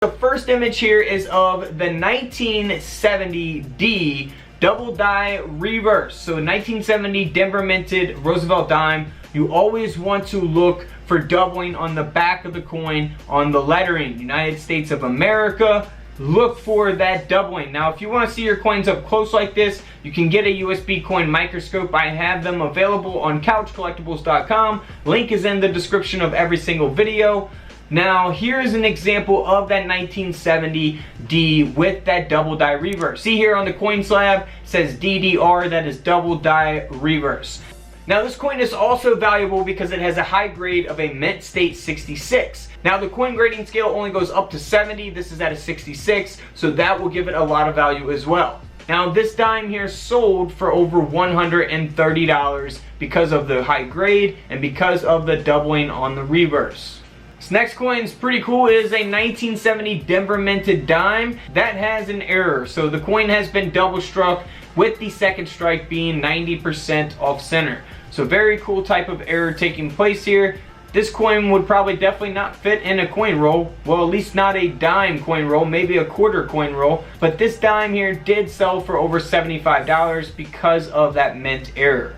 The first image here is of the 1970D double die reverse. So 1970 Denver minted Roosevelt dime. You always want to look for doubling on the back of the coin on the lettering, United States of America. Look for that doubling. Now if you want to see your coins up close like this, you can get a USB coin microscope. I have them available on couchcollectibles.com. Link is in the description of every single video. Now here's an example of that 1970D with that double die reverse. See here on the coin slab, it says DDR, that is double die reverse. Now this coin is also valuable because it has a high grade of a mint state 66. Now the coin grading scale only goes up to 70, this is at a 66, so that will give it a lot of value as well. Now this dime here sold for over $130 because of the high grade and because of the doubling on the reverse. This next coin is pretty cool. It is a 1970 Denver minted dime that has an error. So the coin has been double struck with the second strike being 90% off center. So very cool type of error taking place here. This coin would probably definitely not fit in a coin roll. Well, at least not a dime coin roll, maybe a quarter coin roll. But this dime here did sell for over $75 because of that mint error.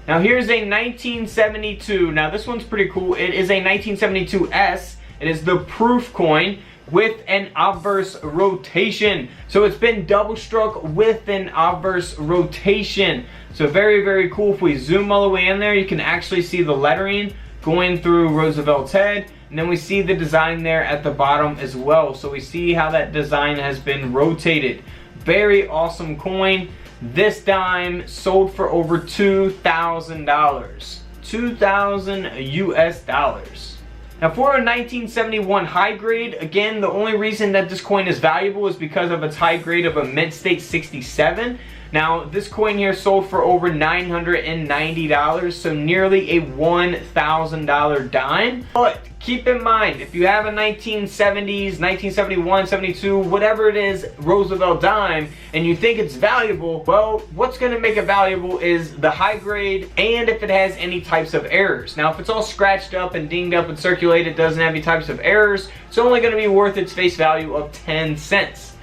Now here's a 1972. Now this one's pretty cool. It is a 1972 S. It is the proof coin with an obverse rotation. So it's been double struck with an obverse rotation. So very, very cool. If we zoom all the way in there, you can actually see the lettering going through Roosevelt's head. And then we see the design there at the bottom as well. So we see how that design has been rotated. Very awesome coin. This dime sold for over $2,000. 2,000 US dollars. Now for a 1971 high grade, again, the only reason that this coin is valuable is because of its high grade of a mint state 67. Now this coin here sold for over $990, so nearly a $1,000 dime. But keep in mind, if you have a 1970s, 1971, 72, whatever it is, Roosevelt dime, and you think it's valuable, well, what's going to make it valuable is the high grade and if it has any types of errors. Now if it's all scratched up and dinged up and circulated, doesn't have any types of errors, it's only going to be worth its face value of 10 cents.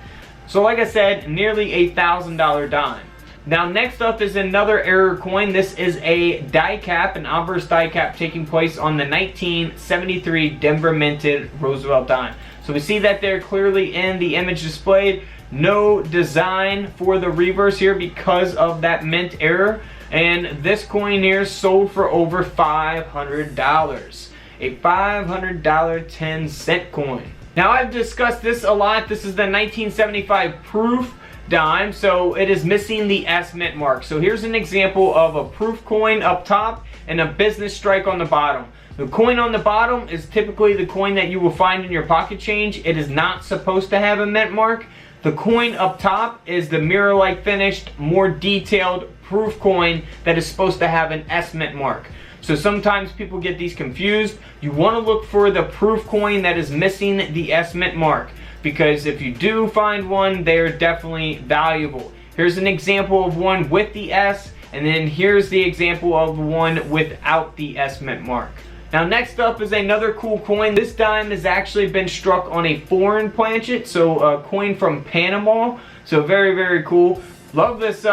So like I said, nearly a $1,000 dime. Now next up is another error coin. This is a die cap, an obverse die cap taking place on the 1973 Denver minted Roosevelt dime. So we see that there clearly in the image displayed. No design for the reverse here because of that mint error. And this coin here sold for over $500. A $500 10-cent coin. Now I've discussed this a lot. This is the 1975 proof dime, so it is missing the S mint mark. So here's an example of a proof coin up top and a business strike on the bottom. The coin on the bottom is typically the coin that you will find in your pocket change. It is not supposed to have a mint mark. The coin up top is the mirror-like finished, more detailed proof coin that is supposed to have an S mint mark. So sometimes people get these confused. You want to look for the proof coin that is missing the S mint mark, because if you do find one, they're definitely valuable. Here's an example of one with the S, and then here's the example of one without the S mint mark. Now next up is another cool coin. This dime has actually been struck on a foreign planchet, so a coin from Panama. So very, very cool. Love this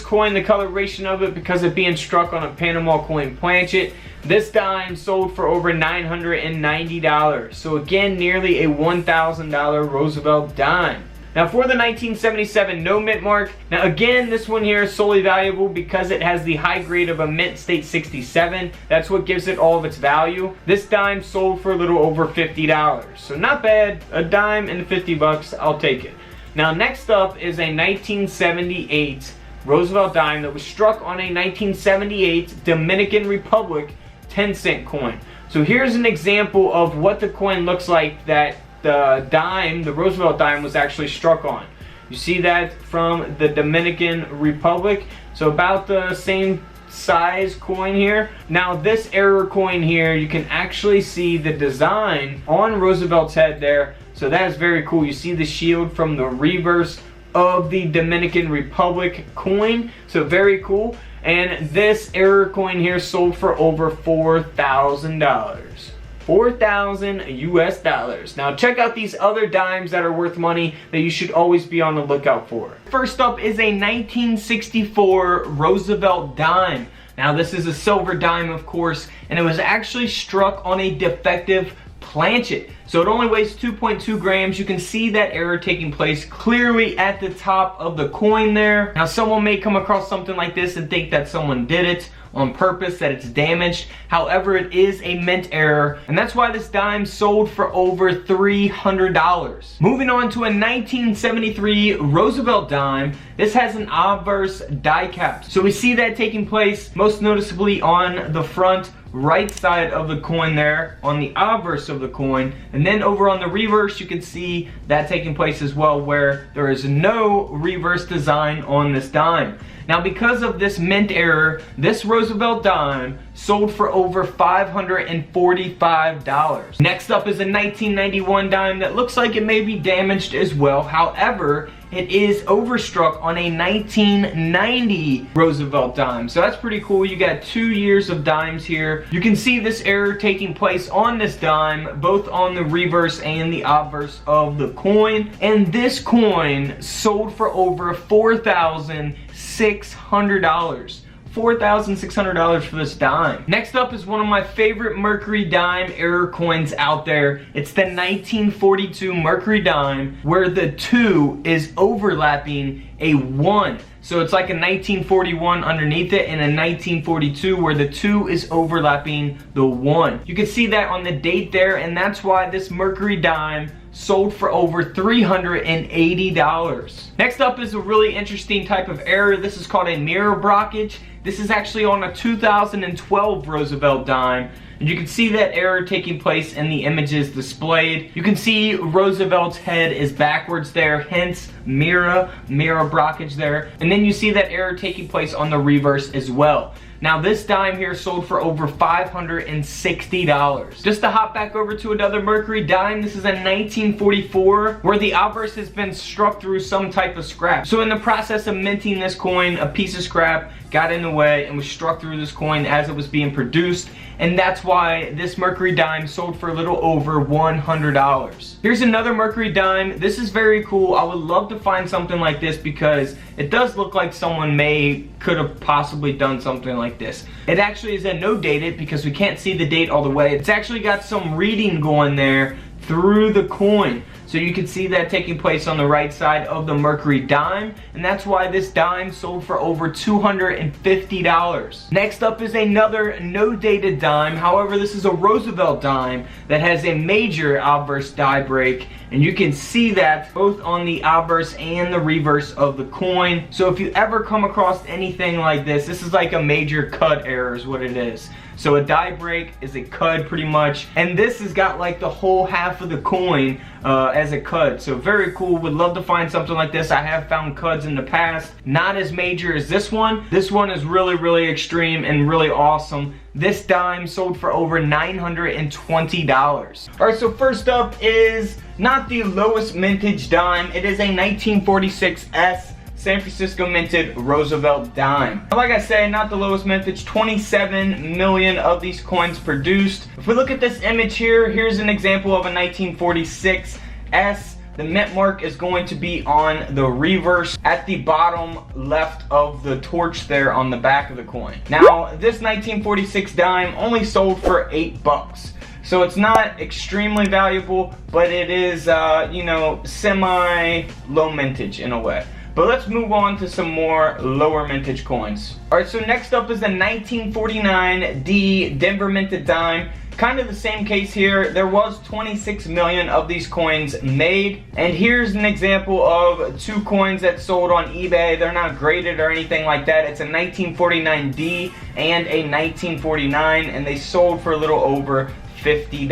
coin, the coloration of it, because of being struck on a Panama coin planchet. This dime sold for over $990. So again, nearly a $1,000 Roosevelt dime. Now for the 1977 no mint mark, now again this one here is solely valuable because it has the high grade of a mint state 67. That's what gives it all of its value. This dime sold for a little over $50. So not bad, a dime and 50 bucks, I'll take it. Now next up is a 1978 Roosevelt dime that was struck on a 1978 Dominican Republic 10-cent coin. So here's an example of what the coin looks like that the dime, the Roosevelt dime, was actually struck on. You see that from the Dominican Republic. So about the same size coin here. Now this error coin here, you can actually see the design on Roosevelt's head there. So that is very cool. You see the shield from the reverse of the Dominican Republic coin. So very cool. And this error coin here sold for over $4,000. $4,000 US. Now check out these other dimes that are worth money that you should always be on the lookout for. First up is a 1964 Roosevelt Dime. Now this is a silver dime, of course, and it was actually struck on a defective planchet. So it only weighs 2.2 grams. You can see that error taking place clearly at the top of the coin there. Now someone may come across something like this and think that someone did it on purpose, that it's damaged. However, it is a mint error, and that's why this dime sold for over $300. Moving on to a 1973 Roosevelt dime. This has an obverse die cap. So we see that taking place most noticeably on the front right side of the coin there, on the obverse of the coin, and then over on the reverse you can see that taking place as well, where there is no reverse design on this dime. Now because of this mint error, this Roosevelt dime sold for over $545. Next up is a 1991 dime that looks like it may be damaged as well. However, it is overstruck on a 1990 Roosevelt dime. So that's pretty cool. You got 2 years of dimes here. You can see this error taking place on this dime, both on the reverse and the obverse of the coin. And this coin sold for over $4,600. $4,600 for this dime. Next up is one of my favorite Mercury Dime error coins out there. It's the 1942 Mercury Dime, where the 2 is overlapping a 1. So it's like a 1941 underneath it and a 1942 where the 2 is overlapping the 1. You can see that on the date there, and that's why this Mercury Dime sold for over $380. Next up is a really interesting type of error. This is called a mirror blockage. This is actually on a 2012 Roosevelt dime. And you can see that error taking place in the images displayed. You can see Roosevelt's head is backwards there, hence mirror blockage there. And then you see that error taking place on the reverse as well. Now this dime here sold for over $560. Just to hop back over to another Mercury dime, this is a 1944 where the obverse has been struck through some type of scrap. So in the process of minting this coin, a piece of scrap got in the way and was struck through this coin as it was being produced, and that's why this Mercury dime sold for a little over $100. Here's another Mercury dime. This is very cool. I would love to find something like this because it does look like someone could have possibly done something like this. It actually is a no dated because we can't see the date all the way. It's actually got some reading going there through the coin. So you can see that taking place on the right side of the Mercury dime, and that's why this dime sold for over $250. Next up is another no dated dime. However, this is a Roosevelt dime that has a major obverse die break, and you can see that both on the obverse and the reverse of the coin. So if you ever come across anything like this, this is like a major cut error is what it is. So a die break is a cud pretty much, and this has got like the whole half of the coin as a cud. So very cool. Would love to find something like this. I have found cuds in the past, not as major as this one. This one is really extreme and really awesome. This dime sold for over $920. Alright, so first up is not the lowest mintage dime. It is a 1946 S San Francisco minted Roosevelt dime. Like I said, not the lowest mintage, 27 million of these coins produced. If we look at this image here, here's an example of a 1946 S. The mint mark is going to be on the reverse at the bottom left of the torch there on the back of the coin. Now, this 1946 dime only sold for $8. So it's not extremely valuable, but it is, you know, semi-low mintage in a way. But let's move on to some more lower mintage coins. Alright, so next up is the 1949 D Denver minted dime. Kind of the same case here. There was 26 million of these coins made. And here's an example of two coins that sold on eBay. They're not graded or anything like that. It's a 1949 D and a 1949, and they sold for a little over $50.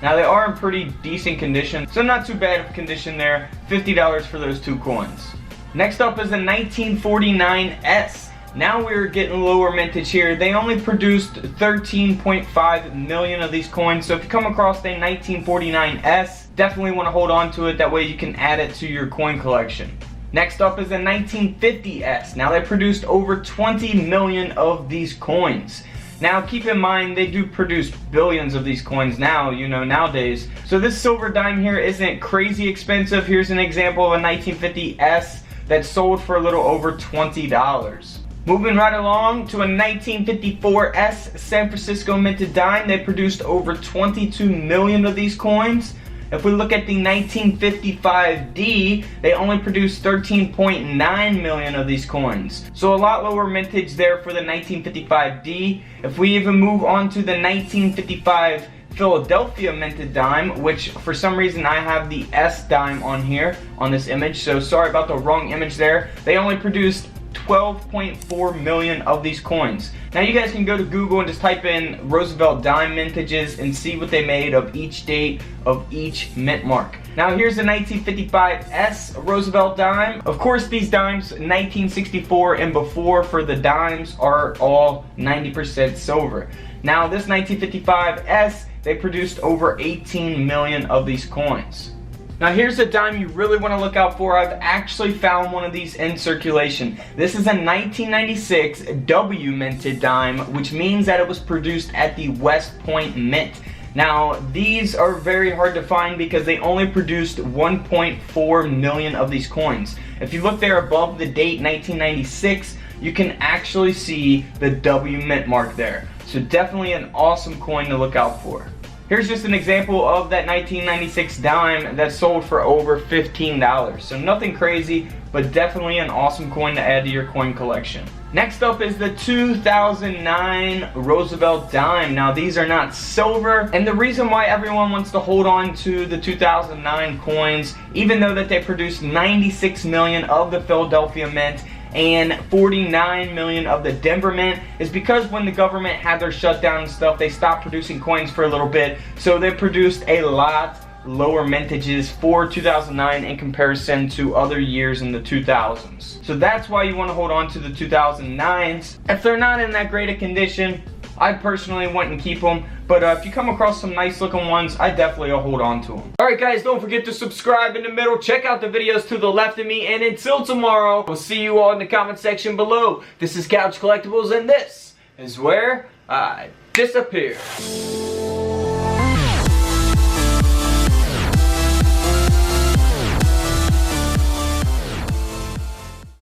Now they are in pretty decent condition, so not too bad of condition there. $50 for those two coins. Next up is the 1949 S. Now we're getting lower mintage here. They only produced 13.5 million of these coins, so if you come across a 1949 S, definitely want to hold on to it. That way you can add it to your coin collection. Next up is the 1950 S. Now they produced over 20 million of these coins. Now keep in mind, they do produce billions of these coins now, you know, nowadays. So this silver dime here isn't crazy expensive. Here's an example of a 1950 S that sold for a little over $20. Moving right along to a 1954 S San Francisco minted dime. They produced over 22 million of these coins. If we look at the 1955 D, they only produced 13.9 million of these coins. So a lot lower mintage there for the 1955 D. If we even move on to the 1955 Philadelphia minted dime, which for some reason I have the S dime on here on this image, so sorry about the wrong image there. They only produced 12.4 million of these coins. Now you guys can go to Google and just type in Roosevelt Dime mintages and see what they made of each date of each mint mark. Now here's the 1955 S Roosevelt Dime. Of course these dimes 1964 and before for the dimes are all 90% silver. Now this 1955 S, they produced over 18 million of these coins. Now here's a dime you really want to look out for. I've actually found one of these in circulation. This is a 1996 W minted dime, which means that it was produced at the West Point Mint. Now these are very hard to find because they only produced 1.4 million of these coins. If you look there above the date 1996, you can actually see the W mint mark there. So definitely an awesome coin to look out for. Here's just an example of that 1996 dime that sold for over $15. So nothing crazy, but definitely an awesome coin to add to your coin collection. Next up is the 2009 Roosevelt Dime. Now these are not silver, and the reason why everyone wants to hold on to the 2009 coins, even though that they produced 96 million of the Philadelphia Mint and 49 million of the Denver Mint, is because when the government had their shutdown and stuff, they stopped producing coins for a little bit, so they produced a lot lower mintages for 2009 in comparison to other years in the 2000s. So that's why you want to hold on to the 2009s. If they're not in that great a condition, I personally wouldn't keep them, but if you come across some nice looking ones, I definitely will hold on to them. Alright guys, don't forget to subscribe in the middle, check out the videos to the left of me, and until tomorrow, we'll see you all in the comment section below. This is Couch Collectibles, and this is where I disappear.